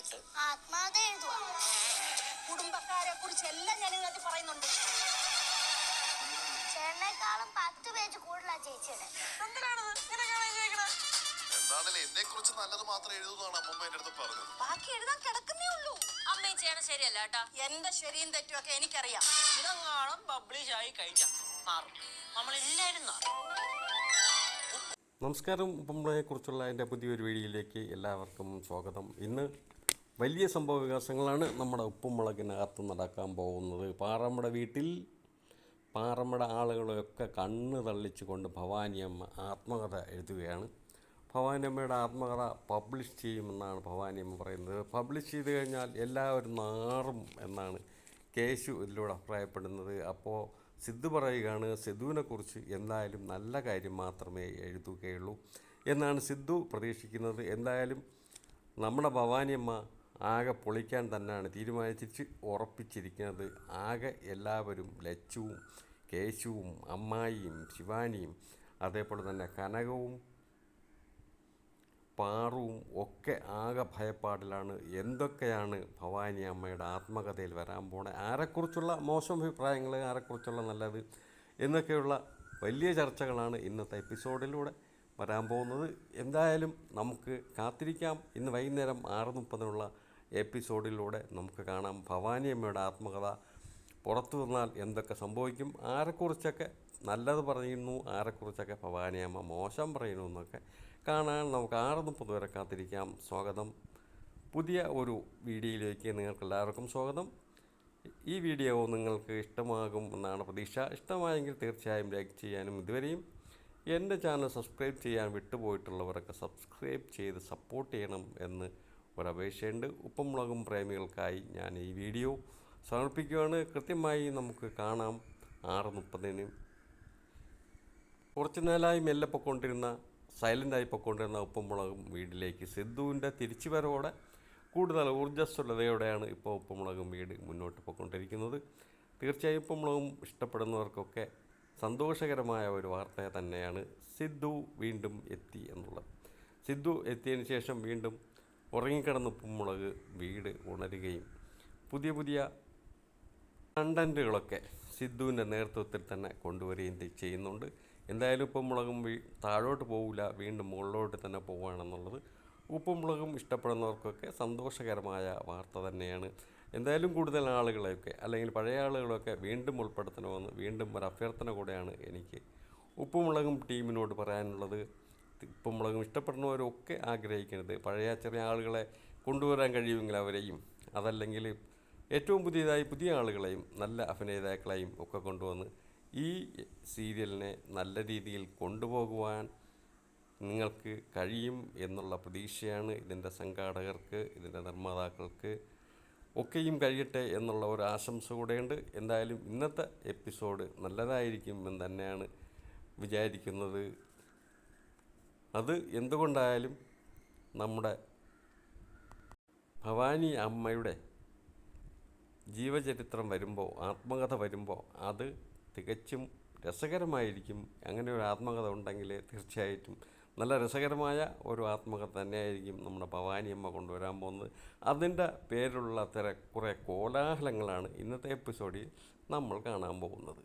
പറഞ്ഞിട്ട് ആത്മാർത്ഥ എഴുതുക. കുടുംബക്കാരെ കുറിച്ചെല്ലാം ഞാൻ ഇതിനകത്ത് പറയുന്നുണ്ട്. ചേട്ടനേക്കാളും 10 പേജ് കൂടുതലാ ചേച്ചിയുടെ. എന്താണല്ലേ എന്നെ കുറിച്ച് നല്ലത് മാത്രം എഴുതുന്നതാണ് അമ്മമ്മ എന്റെ അടുത്ത് പറഞ്ഞത്. ബാക്കി എഴുതാൻ കിടക്കുന്നേ ഉള്ളൂ. അമ്മയും ചെയ്യണം ശരിയല്ല കേട്ടാ. എന്റെ ശരിയും തെറ്റും ഒക്കെ എനിക്കറിയാം. ഇതങ്ങാണം പബ്ലിഷ് ആയി കഴിഞ്ഞ നമ്മളെല്ലാവരും നമസ്കാരം. ഉപ്പുമ്പളയെ കുറിച്ചുള്ള എൻ്റെ പുതിയൊരു വീഡിയോയിലേക്ക് എല്ലാവർക്കും സ്വാഗതം. ഇന്ന് വലിയ സംഭവ വികാസങ്ങളാണ് നമ്മുടെ ഉപ്പുമുളകിനകത്ത് നടക്കാൻ പോകുന്നത്. പാറമ്മയുടെ വീട്ടിൽ പാറമ്മയുടെ ആളുകളെയൊക്കെ കണ്ണ് തള്ളിച്ചുകൊണ്ട് ഭവാനിയമ്മ ആത്മകഥ എഴുതുകയാണ്. ഭവാനിയമ്മയുടെ ആത്മകഥ പബ്ലിഷ് ചെയ്യുമെന്നാണ് ഭവാനിയമ്മ പറയുന്നത്. പബ്ലിഷ് ചെയ്ത് കഴിഞ്ഞാൽ എല്ലാവരും നാറും എന്നാണ് കേശു ഇതിലൂടെ അഭിപ്രായപ്പെടുന്നത്. അപ്പോൾ സിദ്ധു പറയുകയാണ്, സിദ്ധുവിനെക്കുറിച്ച് എന്തായാലും നല്ല കാര്യം മാത്രമേ എഴുതുകയുള്ളൂ എന്നാണ് സിദ്ധു പ്രതീക്ഷിക്കുന്നത്. എന്തായാലും നമ്മുടെ ഭവാനിയമ്മ ആകെ പൊളിക്കാൻ തന്നെയാണ് തീരുമാനിച്ച് ഉറപ്പിച്ചിരിക്കുന്നത്. ആകെ എല്ലാവരും ലച്ചുവും കേശുവും അമ്മായിയും ശിവാനിയും അതേപോലെ തന്നെ കനകവും പാറുവും ഒക്കെ ആകെ ഭയപ്പാടിലാണ്. എന്തൊക്കെയാണ് ഭവാനി അമ്മയുടെ ആത്മകഥയിൽ വരാൻ പോണേ, ആരെക്കുറിച്ചുള്ള മോശം അഭിപ്രായങ്ങൾ, ആരെക്കുറിച്ചുള്ള നല്ലത് എന്നൊക്കെയുള്ള വലിയ ചർച്ചകളാണ് ഇന്നത്തെ എപ്പിസോഡിലൂടെ വരാൻ പോകുന്നത്. എന്തായാലും നമുക്ക് കാത്തിരിക്കാം. ഇന്ന് വൈകുന്നേരം 6:30 എപ്പിസോഡിലൂടെ നമുക്ക് കാണാം ഭവാനി അമ്മയുടെ ആത്മകഥ പുറത്തു വന്നാൽ എന്തൊക്കെ സംഭവിക്കും, ആരെക്കുറിച്ചൊക്കെ നല്ലത് പറയുന്നു, ആരെക്കുറിച്ചൊക്കെ ഭവാനി അമ്മ മോശം പറയുന്നു എന്നൊക്കെ കാണാൻ നമുക്ക് 6:30 വരെ കാത്തിരിക്കാം. സ്വാഗതം. പുതിയ ഒരു വീഡിയോയിലേക്ക് നിങ്ങൾക്കെല്ലാവർക്കും സ്വാഗതം. ഈ വീഡിയോ നിങ്ങൾക്ക് ഇഷ്ടമാകും എന്നാണ് പ്രതീക്ഷ. ഇഷ്ടമായെങ്കിൽ തീർച്ചയായും ലൈക്ക് ചെയ്യാനും ഇതുവരെയും എൻ്റെ ചാനൽ സബ്സ്ക്രൈബ് ചെയ്യാൻ വിട്ടുപോയിട്ടുള്ളവരൊക്കെ സബ്സ്ക്രൈബ് ചെയ്ത് സപ്പോർട്ട് ചെയ്യണം എന്ന് ഒരപേക്ഷയുണ്ട്. ഉപ്പുമുളകും പ്രേമികൾക്കായി ഞാൻ ഈ വീഡിയോ സമർപ്പിക്കുകയാണ്. കൃത്യമായി നമുക്ക് കാണാം 6:30. കുറച്ച് നാളായി മെല്ലെ പൊയ്ക്കൊണ്ടിരുന്ന സൈലൻ്റായി പൊയ്ക്കൊണ്ടിരുന്ന ഉപ്പുമുളകും വീടിലേക്ക് സിദ്ധുവിൻ്റെ തിരിച്ചുവരവോടെ കൂടുതൽ ഊർജ്ജസ്വലതയോടെയാണ് ഇപ്പോൾ ഉപ്പുമുളകും വീട് മുന്നോട്ട് പോയിക്കൊണ്ടിരിക്കുന്നത്. തീർച്ചയായും ഉപ്പുമുളകും ഇഷ്ടപ്പെടുന്നവർക്കൊക്കെ സന്തോഷകരമായ ഒരു വാർത്ത തന്നെയാണ് സിദ്ധു വീണ്ടും എത്തി എന്നുള്ളത്. സിദ്ധു എത്തിയതിന് ശേഷം വീണ്ടും ഉറങ്ങിക്കിടന്ന ഉപ്പുമുളക് വീട് ഉണരുകയും പുതിയ പുതിയ കണ്ടൻറ്റുകളൊക്കെ സിദ്ധുവിൻ്റെ നേതൃത്വത്തിൽ തന്നെ കൊണ്ടുവരികയും ചെയ്യുന്നുണ്ട്. എന്തായാലും ഉപ്പുമുളകും താഴോട്ട് പോകില്ല, വീണ്ടും മുകളിലോട്ട് തന്നെ പോവുകയാണെന്നുള്ളത് ഉപ്പുമുളകും ഇഷ്ടപ്പെടുന്നവർക്കൊക്കെ സന്തോഷകരമായ വാർത്ത തന്നെയാണ്. എന്തായാലും കൂടുതൽ ആളുകളെയൊക്കെ അല്ലെങ്കിൽ പഴയ ആളുകളൊക്കെ വീണ്ടും ഉൾപ്പെടുത്തണമെന്ന് വീണ്ടും ഒരു അഭ്യർത്ഥന കൂടെയാണ് എനിക്ക് ഉപ്പുമുളകും ടീമിനോട് പറയാനുള്ളത്. ഉപ്പുമുളകും ഇഷ്ടപ്പെടുന്നവരൊക്കെ ആഗ്രഹിക്കുന്നത് പഴയ ചെറിയ ആളുകളെ കൊണ്ടുവരാൻ കഴിയുമെങ്കിൽ അവരെയും, അതല്ലെങ്കിൽ ഏറ്റവും പുതിയ ആളുകളെയും നല്ല അഭിനേതാക്കളെയും ഒക്കെ കൊണ്ടുവന്ന് ഈ സീരിയലിനെ നല്ല രീതിയിൽ കൊണ്ടുപോകുവാൻ നിങ്ങൾക്ക് കഴിയും എന്നുള്ള പ്രതീക്ഷയാണ് ഇതിൻ്റെ സംഘാടകർക്ക്, ഇതിൻ്റെ നിർമ്മാതാക്കൾക്ക് ഒക്കെയും കഴിയട്ടെ എന്നുള്ള ഒരു ആശംസ കൂടെയുണ്ട്. എന്തായാലും ഇന്നത്തെ എപ്പിസോഡ് നല്ലതായിരിക്കും എന്ന് തന്നെയാണ് വിചാരിക്കുന്നത്. അത് എന്തുകൊണ്ടായാലും നമ്മുടെ ഭവാനി അമ്മയുടെ ജീവചരിത്രം വരുമ്പോൾ, ആത്മകഥ വരുമ്പോൾ അത് തികച്ചും രസകരമായിരിക്കും. അങ്ങനെ ഒരു ആത്മകഥ ഉണ്ടെങ്കിൽ തീർച്ചയായിട്ടും നല്ല രസകരമായ ഒരു ആത്മകഥ തന്നെയായിരിക്കും നമ്മുടെ ഭവാനിയമ്മ കൊണ്ടുവരാൻ പോകുന്നത്. അതിൻ്റെ പേരിലുള്ള കുറേ കോലാഹലങ്ങളാണ് ഇന്നത്തെ എപ്പിസോഡിൽ നമ്മൾ കാണാൻ പോകുന്നത്.